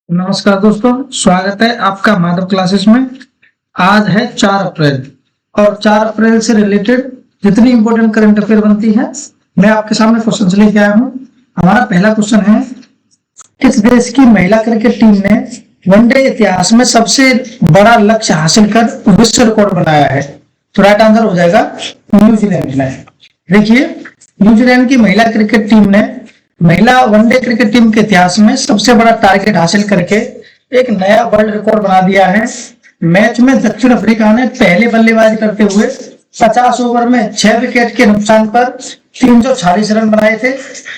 नमस्कार दोस्तों, स्वागत है आपका माधव क्लासेस में। आज है 4 अप्रैल और 4 अप्रैल से रिलेटेड जितनी इंपॉर्टेंट करंट अफेयर बनती है मैं आपके सामने क्वेश्चन लेके आया हूँ। हमारा पहला क्वेश्चन है, किस देश की महिला क्रिकेट टीम ने वनडे इतिहास में सबसे बड़ा लक्ष्य हासिल कर विश्व रिकॉर्ड बनाया है? तो राइट आंसर हो जाएगा न्यूजीलैंड ने। देखिए, न्यूजीलैंड की महिला क्रिकेट टीम ने महिला वनडे क्रिकेट टीम के इतिहास में सबसे बड़ा टारगेट हासिल करके एक नया वर्ल्ड रिकॉर्ड बना दिया है। मैच में दक्षिण अफ्रीका ने पहले बल्लेबाजी करते हुए 50 ओवर में 6 विकेट के नुकसान पर 346 रन बनाए थे।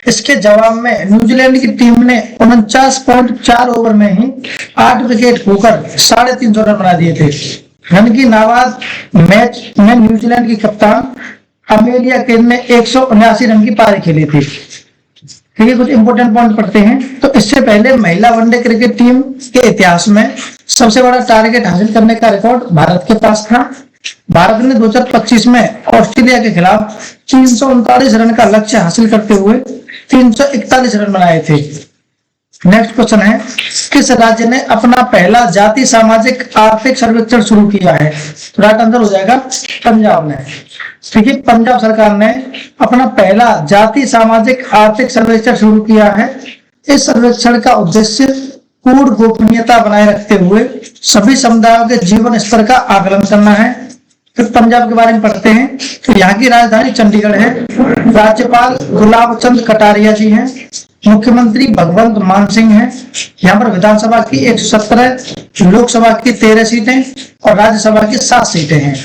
इसके जवाब में न्यूजीलैंड की टीम ने 49.4 ओवर में ही 8 विकेट खोकर 350 रन बना दिए थे। रन की नाबाद मैच में न्यूजीलैंड की कप्तान अमेलिया केन ने 179 रन की पारी खेली थी। ठीक है, कुछ इंपोर्टेंट पॉइंट पढ़ते हैं। तो इससे पहले महिला वनडे क्रिकेट टीम के इतिहास में सबसे बड़ा टारगेट हासिल करने का रिकॉर्ड भारत के पास था। भारत ने 2025 में ऑस्ट्रेलिया के खिलाफ 339 रन का लक्ष्य हासिल करते हुए 341 रन बनाए थे। नेक्स्ट क्वेश्चन है, किस राज्य ने अपना पहला जाति सामाजिक आर्थिक सर्वेक्षण शुरू किया है? तो राइट आंसर हो जाएगा पंजाब ने। देखिए, पंजाब सरकार ने अपना पहला जाति सामाजिक आर्थिक सर्वेक्षण शुरू किया है। इस सर्वेक्षण का उद्देश्य पूर्ण गोपनीयता बनाए रखते हुए सभी समुदायों के जीवन स्तर का आकलन करना है। फिर पंजाब के बारे में पढ़ते हैं। तो यहाँ की राजधानी चंडीगढ़ है। राज्यपाल गुलाब चंद कटारिया जी हैं। मुख्यमंत्री भगवंत मान सिंह हैं। यहाँ पर विधानसभा की 117, लोकसभा की 13 सीटें और राज्यसभा की 7 सीटें हैं।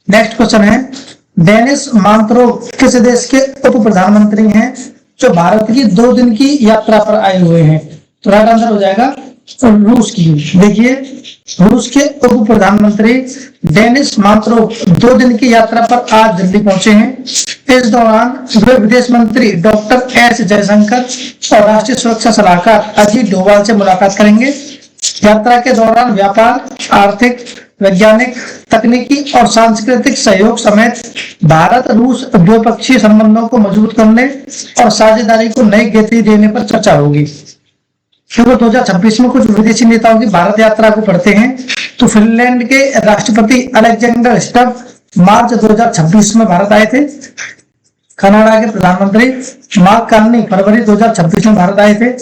नेक्स्ट क्वेश्चन है, डेनिस मांत्रो किस देश के उप प्रधानमंत्री हैं जो भारत की 2 दिन की यात्रा पर आए हुए हैं? तो राइट आंसर हो जाएगा रूस की। देखिए, रूस के उप प्रधानमंत्री डेनिस मांत्रो 2 दिन की यात्रा पर आज दिल्ली पहुंचे हैं। इस दौरान वे विदेश मंत्री डॉक्टर एस जयशंकर और राष्ट्रीय सुरक्षा सलाहकार अजीत डोभाल से मुलाकात करेंगे। यात्रा के दौरान व्यापार, आर्थिक, वैज्ञानिक, तकनीकी और सांस्कृतिक सहयोग समेत भारत रूस द्विपक्षीय संबंधों को मजबूत करने और साझेदारी को नई गति देने पर चर्चा होगी। फिर 2026 में कुछ विदेशी नेताओं की भारत यात्रा को पढ़ते हैं। तो फिनलैंड के राष्ट्रपति अलेक्जेंडर स्टब मार्च 2026 में भारत आए थे। कनाडा के प्रधानमंत्री मार्क कार्नी फरवरी 2026 में भारत आए थे।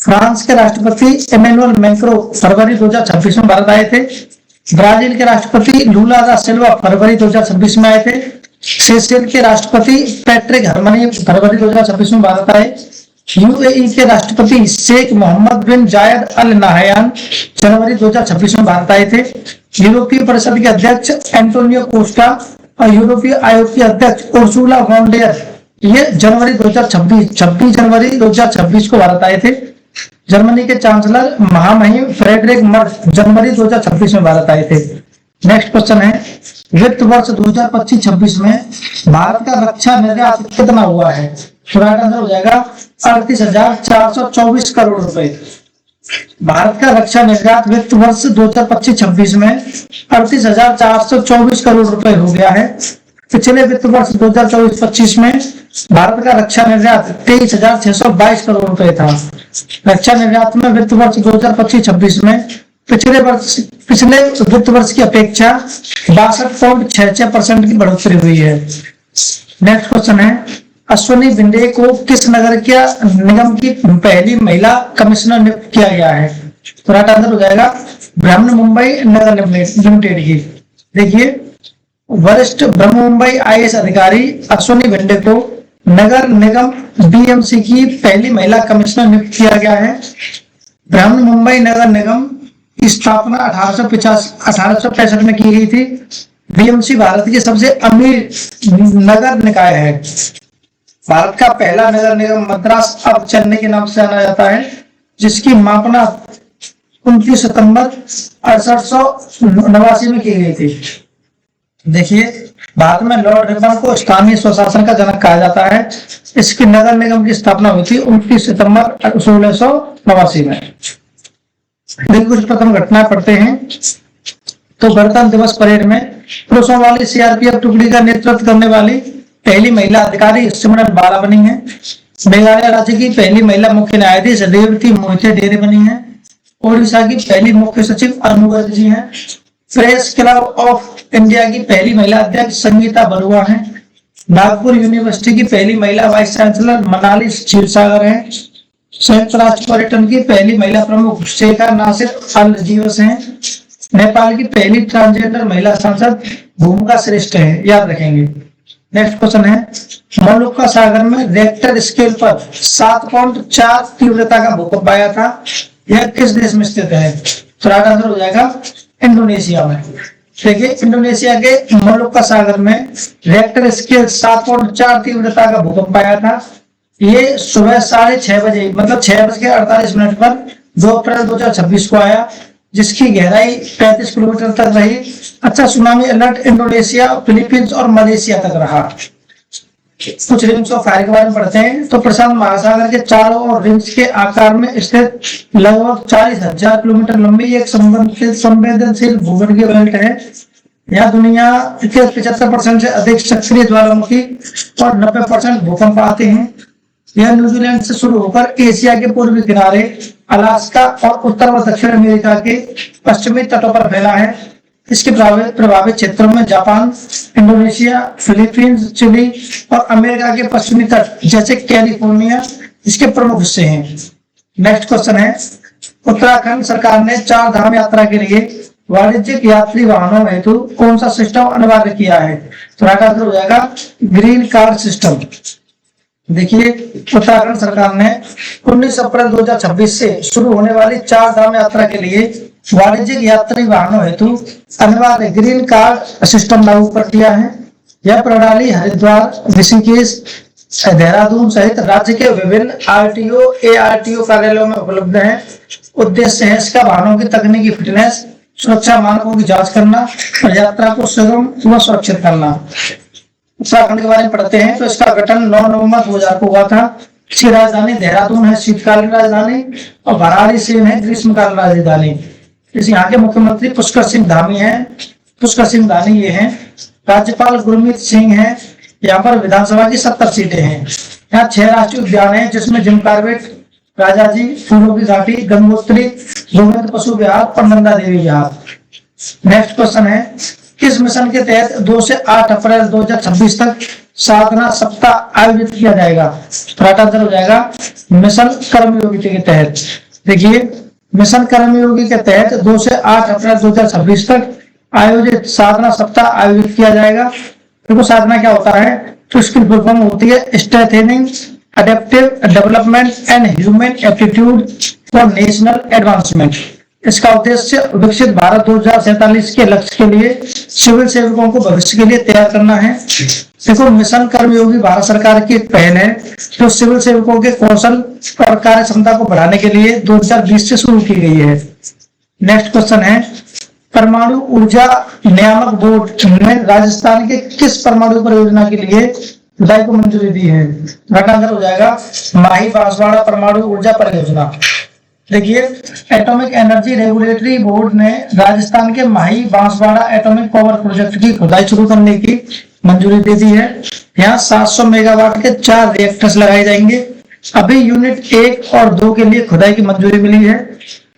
फ्रांस के राष्ट्रपति इमैनुअल मैक्रो फरवरी 2026 में भारत आए थे। ब्राजील के राष्ट्रपति लूला दा सिल्वा फरवरी 2026 में आए थे। सेशेल्स के राष्ट्रपति पैट्रिक हरमनी फरवरी 2026 में भारत आए। यूएई के राष्ट्रपति शेख मोहम्मद बिन जायद अल नाहयान जनवरी 2026 में भारत आए थे। यूरोपीय परिषद के अध्यक्ष एंटोनियो कोस्टा और यूरोपीय आयोग के अध्यक्ष उर्सुला वॉन डेर ये जनवरी 2026 को भारत आए थे। जर्मनी के चांसलर महामहिम फ्रेडरिक मर्ज जनवरी 2026 में भारत आए थे। नेक्स्ट क्वेश्चन है, वित्त वर्ष 2025-26 में भारत का रक्षा निर्यात कितना हुआ है? तो राइट आंसर हो जाएगा 38,424 करोड़ रुपए। भारत का रक्षा निर्यात वित्त वर्ष 2025-26 में 38,424 करोड़ रुपए हो गया है। पिछले वित्त वर्ष 2024-25 में भारत का रक्षा निर्यात 23,622 करोड़ रुपए था। रक्षा निर्यात में वित्त वर्ष 2025-26 में पिछले वित्त वर्ष की अपेक्षा 62.66% की बढ़ोतरी हुई है। नेक्स्ट क्वेश्चन है, अश्विनी बिंडे को किस नगर के निगम की पहली महिला कमिश्नर नियुक्त किया गया है? तो राइट आंसर हो जाएगा ब्रह्म मुंबई नगर लिमिटेड की। देखिए, वरिष्ठ ब्रह्म मुंबई आईएएस अधिकारी अश्विनी बिंडे को नगर निगम बीएमसी की पहली महिला कमिश्नर नियुक्त किया गया है। ब्रह्म मुंबई नगर निगम की स्थापना 1865 में की गई थी। बीएमसी भारत की सबसे अमीर नगर निकाय है। भारत का पहला नगर निगम मद्रास अब चेन्नई के नाम से जाना जाता है, जिसकी मापना 29 सितंबर 1889 में की गई थी। देखिए, भारत में लॉर्ड रिपन को स्थानीय स्वशासन का जनक कहा जाता है। इसकी नगर निगम की स्थापना हुई थी 29 सितंबर 1689 में। देखिए, कुछ प्रथम घटनाएं पढ़ते हैं। तो गणतंत्र दिवस परेड में पुरुषों वाली सीआरपीएफ टुकड़ी का नेतृत्व करने वाली पहली महिला अधिकारी सिमरन बाला बनी है। मेघालय राज्य की पहली महिला मुख्य न्यायाधीश रेवती मोहिते डेरे बनी है। ओडिशा की पहली मुख्य सचिव अनु गर्ग जी हैं। प्रेस क्लब ऑफ इंडिया की पहली महिला अध्यक्ष संगीता बरुआ हैं। नागपुर यूनिवर्सिटी की पहली महिला वाइस चांसलर मनाली क्षीरसागर हैं। संयुक्त राष्ट्र पर्यटन की पहली महिला प्रमुख शेखा नासिर अल जीवस हैं। नेपाल की पहली ट्रांसजेंडर महिला सांसद भूमिका श्रेष्ठ है, याद रखेंगे। नेक्स्ट क्वेश्चन है, मोलुक्का सागर में रिक्टर स्केल पर 7.4 तीव्रता का भूकंप आया था, यह किस देश में स्थित है? तो राइट आंसर हो जाएगा इंडोनेशिया में। देखिए, इंडोनेशिया के मोलुक्का सागर में रिक्टर स्केल 7.4 तीव्रता का भूकंप आया था। ये सुबह 6:30 बजे मतलब 6:48 पर 2 अप्रैल 2026 को आया, जिसकी गहराई 35 किलोमीटर तक रही। अच्छा, सुनामी अलर्ट इंडोनेशिया, फिलीपींस और मलेशिया तक रहा। कुछ रिंग्स ऑफ फायर के बारे में पढ़ते हैं। तो प्रशांत महासागर के चारों ओर रिंग्स के आकार में स्थित लगभग 40,000 किलोमीटर लंबी एक संवेदनशील भूगर्भीय बेल्ट है। यहाँ दुनिया के 75% से अधिक सक्रिय ज्वालामुखी और 90% भूकंप आते हैं। यह न्यूजीलैंड से शुरू होकर एशिया के पूर्वी किनारे, अलास्का और उत्तर व दक्षिण अमेरिका के पश्चिमी तटों पर फैला है। इसके प्रभावित क्षेत्रों में जापान, इंडोनेशिया, फिलीपींस, चिली और अमेरिका के पश्चिमी तट जैसे कैलिफोर्निया इसके प्रमुख हिस्से हैं। नेक्स्ट क्वेश्चन है, उत्तराखंड सरकार ने 4 धाम यात्रा के लिए वाणिज्यिक यात्री वाहनों हेतु कौन सा सिस्टम अनिवार्य किया है? तो राइट आंसर हो जाएगा ग्रीन कार्ड सिस्टम। देखिए, उत्तराखंड सरकार ने 19 अप्रैल 2026 से शुरू होने वाली 4 धाम यात्रा के लिए वाणिज्यिक यात्री वाहनों हेतु अनिवार्य ग्रीन कार्ड सिस्टम लागू कर दिया है। यह प्रणाली हरिद्वार, ऋषिकेश, देहरादून सहित राज्य के विभिन्न आरटीओ, एआरटीओ कार्यालयों में उपलब्ध है। उद्देश्य है इसका वाहनों की तकनीकी फिटनेस, सुरक्षा मानकों की जांच करना और यात्रा को सुगम व सुरक्षित करना। उत्तराखंड के बारे में पढ़ते हैं। तो इसका गठन 9 नवंबर 2000 को हुआ था। इसकी राजधानी देहरादून है, शीतकालीन राजधानी, और वाराणसी है ग्रीष्मकालीन राजधानी। इस यहाँ के मुख्यमंत्री पुष्कर सिंह धामी हैं। पुष्कर सिंह धामी ये हैं। राज्यपाल गुरमीत सिंह हैं। यहाँ पर विधानसभा की 70 सीटें हैं। यहाँ 6 राष्ट्रीय उद्यान हैं, जिसमें जिम कॉर्बेट, राजाजी, फूलों की घाटी, गंगोत्री, गोविंद पशु विहार और नंदा देवी विहार। नेक्स्ट क्वेश्चन है, किस मिशन के तहत 2 से 8 अप्रैल 2026 तक साधना सप्ताह आयोजित किया जाएगा? राइट आंसर हो जाएगा मिशन कर्मयोगी के तहत। देखिए, मिशन कर्मयोगी के तहत 2 से 8 अप्रैल 2026 तक आयोजित साधना सप्ताह आयोजित किया जाएगा। देखो, साधना क्या होता है? तो इसकी फुल फॉर्म होती है strengthening adaptive development and human aptitude for national advancement. इसका उद्देश्य विकसित भारत 2047 के लक्ष्य के लिए सिविल सेवकों को भविष्य के लिए तैयार करना है। देखो, मिशन कर्मयोगी भारत सरकार की एक पहल है जो सिविल सेवकों के कौशल और कार्य क्षमता को बढ़ाने के लिए 2020 से शुरू की गई है। नेक्स्ट क्वेश्चन है, परमाणु ऊर्जा नियामक बोर्ड ने राजस्थान के किस परमाणु परियोजना के लिए खुदाई को मंजूरी दी है? राइट आंसर हो जाएगा माही बांसवाड़ा परमाणु ऊर्जा परियोजना। देखिए, एटॉमिक एनर्जी रेगुलेटरी बोर्ड ने राजस्थान के माही बांसवाड़ा एटॉमिक पावर प्रोजेक्ट की खुदाई शुरू करने की मंजूरी दे दी है। यहाँ 700 मेगावाट के 4 रिएक्टर्स लगाए जाएंगे। अभी यूनिट 1 और 2 के लिए खुदाई की मंजूरी मिली है।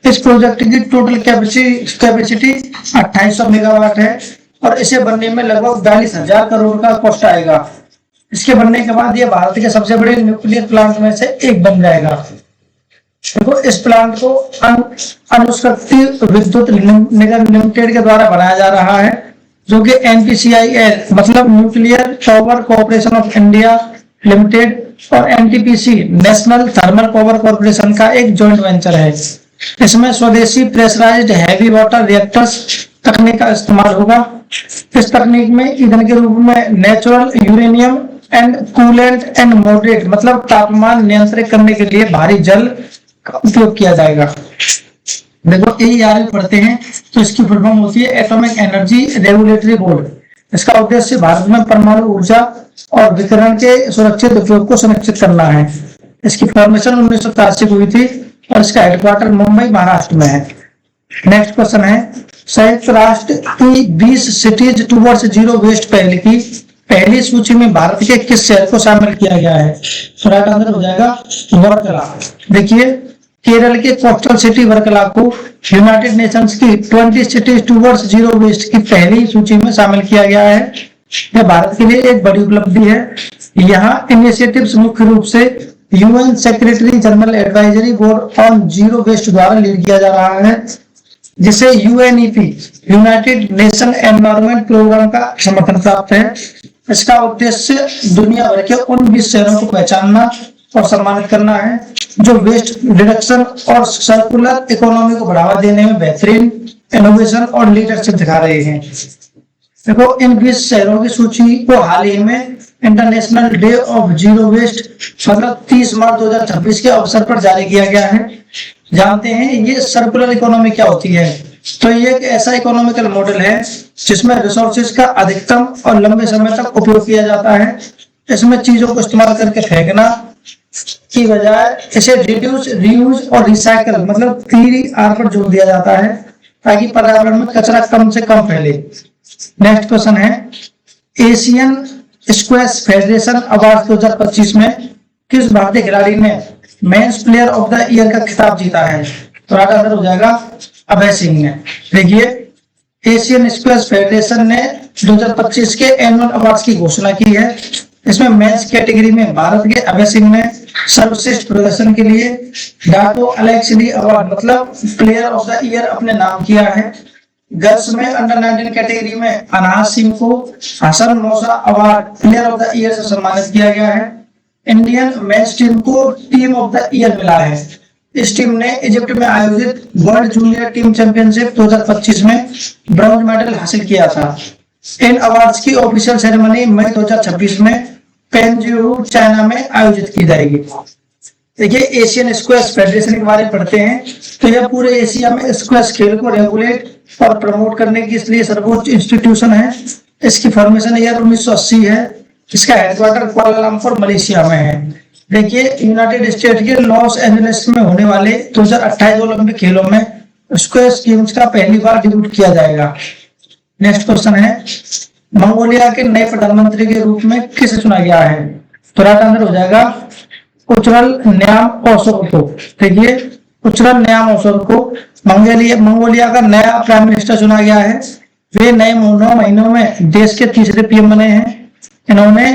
इस प्रोजेक्ट की टोटल कैपेसिटी 2800 मेगावाट है और इसे बनने में लगभग 42,000 करोड़ का कॉस्ट आएगा। इसके बनने के बाद यह भारत के सबसे बड़े न्यूक्लियर प्लांट में से एक बन जाएगा। देखो, इस प्लांट को अणुशक्ति विद्युत निगम लिमिटेड के द्वारा बनाया जा रहा है, जो कि NPCIL मतलब nuclear power corporation of India limited और NTPC national thermal power corporation का एक जॉइंट वेंचर है। इसमें स्वदेशी प्रेशराइज्ड हैवी वाटर रिएक्टर्स तकनीक का इस्तेमाल होगा। इस तकनीक में ईंधन के रूप में natural uranium and coolant and moderate मतलब तापमान नियंत्रित करने के लिए भारी जल का उपयोग किया जाएगा। देखो, AER पढ़ते हैं तो इसकी फुल फॉर्म होती है एटॉमिक एनर्जी रेगुलेटरी बोर्ड। इसका उद्देश्य भारत में परमाणु ऊर्जा और विकिरण के सुरक्षित उपयोग को सुनिश्चित करना है। इसकी फॉर्मेशन 1983 को हुई थी और इसका हेडक्वार्टर मुंबई महाराष्ट्र में है। नेक्स्ट क्वेश्चन है, संयुक्त राष्ट्र की 20 सिटीज टुवर्ड्स जीरो वेस्ट पहल की पहली सूची में भारत के किस शहर को शामिल किया गया है? तो राइट आंसर हो जाएगा वर्कला। देखिए, केरल के कोस्टल सिटी वर्कला को यूनाइटेड नेशंस की 20 सिटीज टूवर्ड्स जीरो वेस्ट की पहली सूची में शामिल किया गया है। यह भारत के लिए एक बड़ी उपलब्धि है। यहाँ इनिशिएटिव्स मुख्य रूप से UN secretary general advisory board on zero waste द्वारा लीड किया जा रहा है, जिसे UNEP united nation environment programme का समर्थन प्राप्त है। इसका उद्देश्य दुनिया भर के उन 20 शहरों को पहचानना और सम्मानित करना है जो वेस्ट रिडक्शन और सर्कुलर इकोनॉमी को बढ़ावा देने में बेहतरीन इनोवेशन और लीडरशिप दिखा रहे हैं। देखो, इन 20 शहरों की सूची को हाल ही में international day of zero waste मतलब 30 मार्च 2026 के अवसर पर जारी किया गया है। जानते हैं ये सर्कुलर इकोनॉमी क्या होती है? तो ये एक ऐसा इकोनॉमिकल मॉडल है जिसमें रिसोर्सेज का अधिकतम और लंबे समय तक उपयोग किया जाता है। इसमें चीजों को इस्तेमाल करके फेंकना की बजाय इसे रिड्यूस, रीयूज और रिसाइकल मतलब 3R पर जोर दिया जाता है ताकि पर्यावरण में कचरा कम से कम फैले। नेक्स्ट क्वेश्चन है, एशियन स्क्वैश फेडरेशन अवार्ड 2025 में किस भारतीय खिलाड़ी ने men's player of the year का खिताब जीता है? तो राइट आंसर हो जाएगा अभय सिंह ने। देखिए, एशियन स्क्वैश फेडरेशन ने 2025 के एनुअल अवार्ड्स की घोषणा की है। इसमें मेंस कैटेगरी में भारत के अभय सिंह ने सर्वश्रेष्ठ प्रदर्शन के लिए डाटो अलेक्स ली अवार्ड मतलब प्लेयर ऑफ द ईयर अपने नाम किया है। गर्ल्स में अंडर 19 कैटेगरी में अनाज सिंह को हसन मौसा award player of the year से सम्मानित किया गया है। इंडियन मेंस टीम को टीम ऑफ द ईयर मिला है। इस टीम ने इजिप्ट में आयोजित वर्ल्ड जूनियर टीम चैंपियनशिप 2025 में ब्रॉन्ज मेडल हासिल किया था। इन अवार्ड्स की ऑफिशियल सेरेमनी मई 2026 में पेंजिंगू चाइना में आयोजित की जाएगी। देखिए, एशियन स्क्वैश फेडरेशन के बारे में पढ़ते हैं तो यह पूरे एशिया में स्क्वैश खेल को रेगुलेट और प्रमोट करने के लिए सर्वोच्च इंस्टीट्यूशन है। इसकी फॉर्मेशन ईयर 1980 है। इसका हेडक्वार्टर कुआलालंपुर मलेशिया में है। देखिए, यूनाइटेड स्टेट के लॉस एंजलिस में होने वाले 2028 ओलंपिक खेलों में स्क्वैश गेम्स का पहली बार डिब्यूट किया जाएगा। नेक्स्ट क्वेश्चन है, मंगोलिया के नए प्रधानमंत्री के रूप में किसे चुना गया है? तो राइट आंसर हो जाएगा उचरल न्याम ओसोको। देखिए, उचरल न्याम ओसोको मंगोलिया का नया प्राइम मिनिस्टर चुना गया है। वे नए 9 महीनों में देश के तीसरे पीएम बने हैं। इन्होंने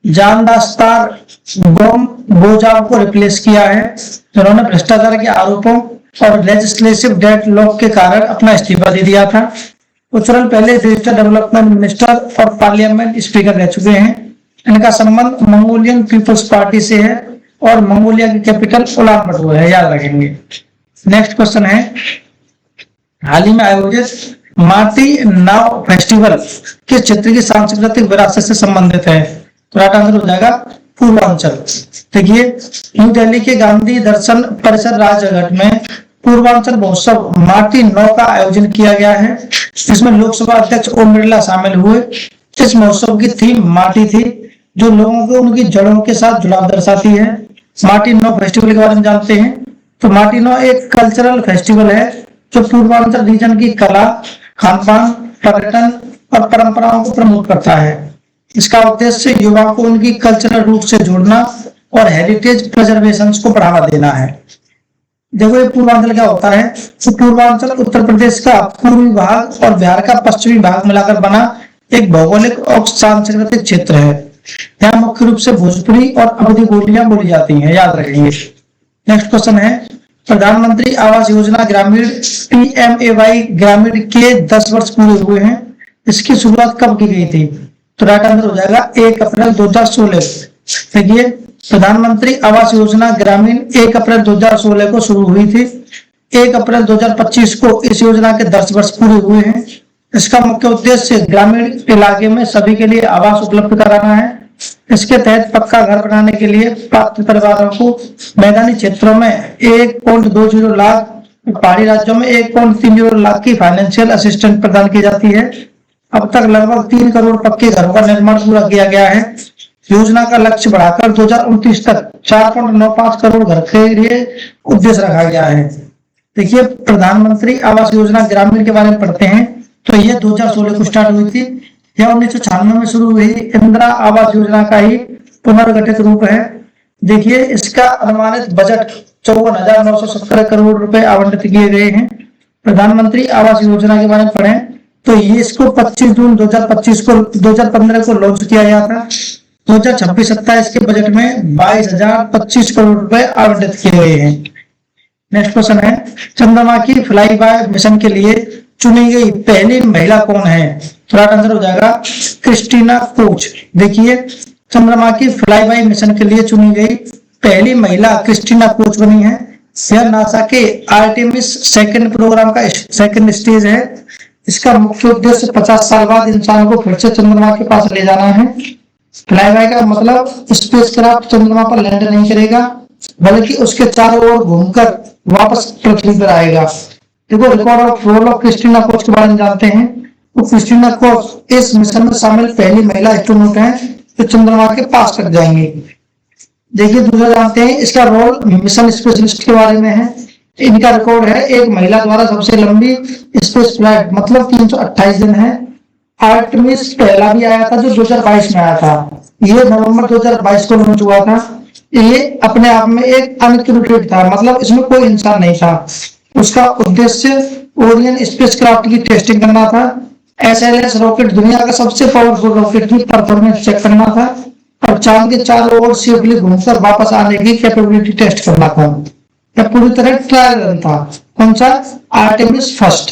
जानदास्तार गोजाव को रिप्लेस किया है, जिन्होंने भ्रष्टाचार के आरोपों और लेजिस्लेटिव डेडलॉक के कारण अपना इस्तीफा दे दिया था। उचरल पहले डिजिटल डेवलपमेंट मिनिस्टर और पार्लियामेंट स्पीकर रह चुके हैं। इनका संबंध मंगोलियन पीपल्स पार्टी से है और मंगोलिया की कैपिटल उलान बटोर है, याद रखेंगे। नेक्स्ट क्वेश्चन है, हाल ही में आयोजित माटी नाव फेस्टिवल किस क्षेत्र की सांस्कृतिक विरासत से संबंधित है? तो राइट आंसर हो जाएगा पूर्वांचल। देखिए, न्यू दिल्ली के गांधी दर्शन परिसर राजघाट में पूर्वांचल महोत्सव माटी नौ का आयोजन किया गया है, जिसमें लोकसभा अध्यक्ष ओम बिरला शामिल हुए। इस महोत्सव की थीम माटी थी, जो लोगों को उनकी जड़ों के साथ जुड़ाव दर्शाती है। माटी नौ फेस्टिवल के बारे में जानते हैं तो माटी नौ एक कल्चरल फेस्टिवल है जो पूर्वांचल रीजन की कला, खान-पान, पर्यटन और परंपराओं को प्रमोट करता है। इसका उद्देश्य युवाओं को उनकी कल्चरल रूट से जोड़ना और हेरिटेज प्रिजर्वेशन को बढ़ावा देना है। देखो, ये पूर्वांचल क्या होता है? तो पूर्वांचल उत्तर प्रदेश का पूर्वी भाग और बिहार का पश्चिमी भाग मिलाकर बना एक भौगोलिक और सांस्कृतिक क्षेत्र है। यहाँ मुख्य रूप से भोजपुरी और अवधी बोलियां बोली जाती हैं, याद रखेंगे। नेक्स्ट क्वेश्चन है, प्रधानमंत्री आवास योजना ग्रामीण PMAY ग्रामीण के 10 वर्ष पूरे हुए हैं। इसकी शुरुआत कब की गई थी? तो राइट आंसर हो जाएगा 1 अप्रैल 2016। देखिए, प्रधानमंत्री आवास योजना ग्रामीण 1 अप्रैल 2016 को शुरू हुई थी। 1 अप्रैल 2025 को इस योजना के 10 वर्ष पूरे हुए हैं। इसका मुख्य उद्देश्य ग्रामीण इलाके में सभी के लिए आवास उपलब्ध कराना है। इसके तहत पक्का घर बनाने के लिए पात्र परिवारों को मैदानी क्षेत्रों में 1.20 लाख, पहाड़ी राज्यों में 1.30 लाख की फाइनेंशियल असिस्टेंस प्रदान की जाती है। अब तक लगभग 3 करोड़ पक्के घरों का निर्माण पूरा किया गया है। योजना का लक्ष्य बढ़ाकर 2029 तक 4.95 करोड़ घर के लिए उद्देश्य रखा गया है। देखिए, प्रधानमंत्री आवास योजना ग्रामीण के बारे में पढ़ते हैं तो यह 2016 को स्टार्ट हुई थी। यह 1996 में शुरू हुई इंदिरा आवास योजना का ही पुनर्गठित रूप है। देखिए इसका अनुमानित बजट 54,970 करोड़ रुपए आवंटित किए गए हैं। प्रधानमंत्री आवास योजना के बारे में पढ़ें तो ये इसको 25 जून 2015 को लॉन्च किया गया था। 2026-27 के बजट में 22,025 करोड़ रुपए आवंटित किए गए हैं। नेक्स्ट क्वेश्चन है, चंद्रमा की फ्लाई बाय मिशन के लिए चुनी गई पहली महिला कौन है? तो आंसर हो जाएगा क्रिस्टीना कोच। देखिए चंद्रमा की फ्लाई बाय मिशन के लिए चुनी गई पहली महिला क्रिस्टीना कोच बनी है। यह नासा के आर्टेमिस सेकंड प्रोग्राम का सेकंड स्टेज है। इसका मुख्य उद्देश्य 50 साल बाद इंसानों को फिर से चंद्रमा के पास ले जाना है। फ्लाई बाय का मतलब स्पेसक्राफ्ट चंद्रमा पर लैंड नहीं करेगा बल्कि उसके चारों ओर घूमकर वापस पृथ्वी पर आएगा। देखो record of role of Christina Koch के बारे में जानते हैं। तो क्रिस्टीना कोच इस मिशन में शामिल पहली महिला एस्ट्रोनॉट है जो चंद्रमा के पास तक जाएंगे। देखिए दूसरा जानते हैं इसका रोल मिशन स्पेशलिस्ट के बारे में है। इनका रिकॉर्ड है एक महिला द्वारा सबसे लंबी स्पेस फ्लाइट, मतलब 328 दिन है। आर्टेमिस पहला भी आया था जो 2022 में आया था। ये नवंबर 2022 को लॉन्च हुआ था। ये अपने आप में एक अनक्रूटेड था, मतलब इसमें कोई इंसान नहीं था। उसका उद्देश्य ओरियन स्पेसक्राफ्ट की टेस्टिंग करना था। SLS रॉकेट दुनिया का सबसे पावरफुल रॉकेट की परफॉर्मेंस चेक करना था और चांद के चारों ओर सेफली घूमकर वापस आने की कैपेबिलिटी टेस्ट करना था। यह पूरी तरह ट्रायल रन था। कौन सा? Artemis first.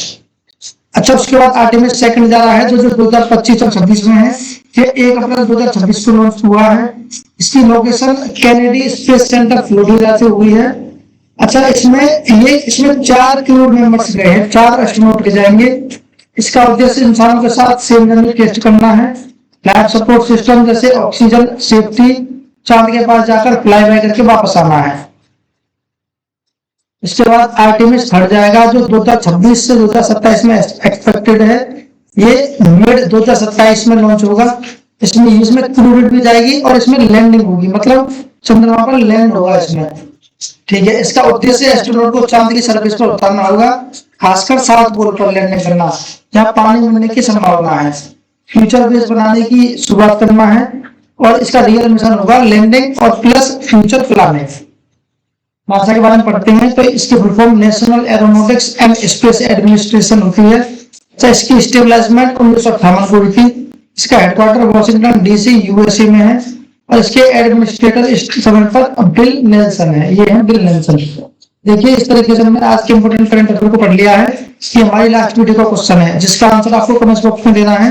अच्छा उसके बाद आर्टेमिस सेकंड जा रहा है जो 2025 और 26 में है। ये 1 अप्रैल 2026 को लॉन्च हुआ है। इसकी location Kennedy space centre Florida से हुई है। अच्छा इसमें 4 करोड़ मेंबर्स गए हैं, 4 एस्ट्रोनॉट के जाएंगे। इसका उद्देश्य इंसानों के साथ सेम जर्नी टेस्ट करना है। लाइफ सपोर्ट सिस्टम जैसे ऑक्सीजन, सेफ्टी, चांद के पास जाकर फ्लाई बाय करके वापस आना है। इसके बाद आर्टेमिस थर्ड जाएगा जो 2026 से 2027 में एक्सपेक्टेड है। ये मिड 2027 में लॉन्च होगा। इसमें क्रूड भी जाएगी और इसमें लैंडिंग होगी, मतलब चंद्रमा पर लैंड होगा इसमें। ठीक है, इसका उद्देश्य एस्ट्रोनॉट को चांद की सरफेस पर उतारना होगा, खासकर साउथ पोल पर लैंडिंग करना जहाँ पानी मिलने की संभावना है। फ्यूचर बेस बनाने की शुरुआत करना है और इसका रियल मिशन होगा लैंडिंग और प्लस फ्यूचर प्लानिंग। नासा के बारे में पढ़ते हैं तो इसकी full form national aeronautics and space administration होती है। तो इसकी स्टेबलाइजमेंट 1958 को हुई थी। इसका हेडक्वार्टर वॉशिंगटन DC USA में है और इसके एडमिनिस्ट्रेटर इस समय पर बिल नेल्सन है। ये है बिल नेल्सन। देखिए इस तरीके से हमने आज के इंपोर्टेंट करंट अफेयर को पढ़ लिया है। ये हमारी लास्ट वीडियो का क्वेश्चन है जिसका आंसर आपको कमेंट बॉक्स में देना है।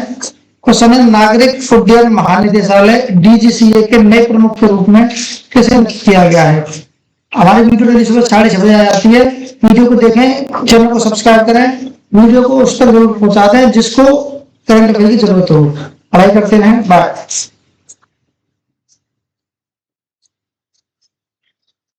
क्वेश्चन है नागरिक उड्डयन महानिदेशालय DGCA के नए प्रमुख के रूप में किसे नियुक्त किया गया है? हमारी वीडियो डेली सुबह 6:30 बजे आ जाती है। वीडियो को देखें, चैनल को सब्सक्राइब करें, वीडियो को उस तक जरूर पहुंचा दें जिसको करंट अफेयर की जरूरत हो। पढ़ाई करते रहें। बाय।